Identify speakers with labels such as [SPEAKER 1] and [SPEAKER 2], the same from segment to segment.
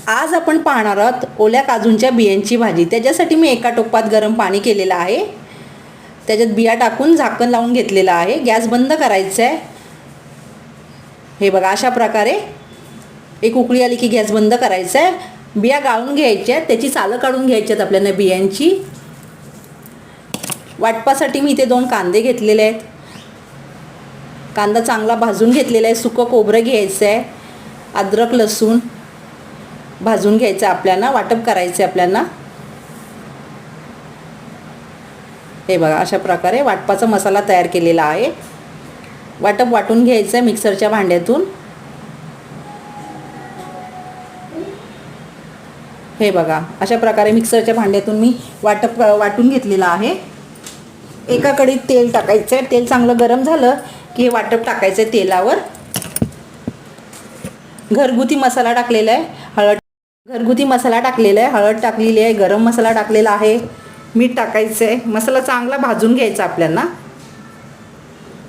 [SPEAKER 1] आज आपण पाहणार आहोत ओल्या काजूंच्या बियांची भाजी। त्याच्यासाठी मी एका टोपात गरम पाणी केलेलं आहे, त्याच्यात बिया टाकून झाकण लावून घेतलेलं आहे। गॅस बंद करायचा आहे। हे बघा अशा प्रकारे एक उकळी आली की गॅस बंद करायचा आहे। बिया गाळून घ्यायच्या, त्याची सालं काढून घ्यायची आहेत आपल्याला बियांची। वाटपासाठी मी इथे 2 कांदे घेतलेले आहेत। कांदा चांगला भाजून घेतलेला आहे। सुकं खोबरं घ्यायचं आहे, अद्रक लसूण भाजून घ्यायचं आपल्याला, वाटप करायचं आपल्याला। हे बघा अशा प्रकारे वाटपाचा मसाला तयार केलेला आहे। वाटप वाटून घ्यायचं आहे मिक्सरच्या भांड्यातून। हे बघा अशा प्रकारे मिक्सरच्या भांड्यातून मी वाटून घेतलेला आहे। एका कढईत तेल टाकायचं आहे। तेल चांगलं गरम झालं की हे वाटप टाकायचं आहे तेलावर। घरगुती मसाला टाकलेला आहे, घरगुती मसाला टाकलेला आहे, हळद टाकलेली आहे, गरम मसाला टाकलेला आहे, मीठ टाकायचं आहे। मसाला चांगला भाजून घ्यायचा आपल्याला।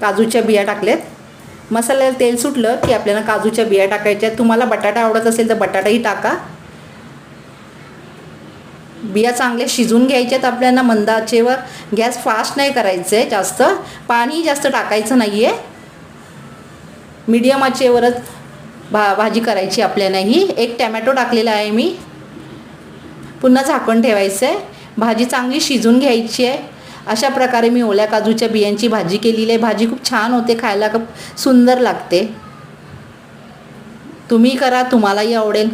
[SPEAKER 1] काजूच्या बिया टाकल्यात। मसाल्याला तेल सुटलं की आपल्याला काजूच्या बिया टाकायच्या। तुम्हाला बटाटा आवडत असेल तर बटाटाही टाका। बिया चांगले शिजून घ्यायच्यात आपल्याला मंद आचेवर। गॅस फास्ट नाही करायचं आहे, जास्त पाणी जास्त टाकायचं नाही आहे, मीडियम आचेवरच भाजी करायची आपल्याला। ही एक टोमॅटो टाकलेला आहे मी। पुन्हा झाकण ठेवायचं आहे। भाजी चांगली शिजून घ्यायची आहे। अशा प्रकारे मी ओल्या काजूच्या बियांची भाजी केलेली आहे। भाजी खूप छान होते, खायला खूप सुंदर लागते। तुम्ही करा, तुम्हालाही आवडेल।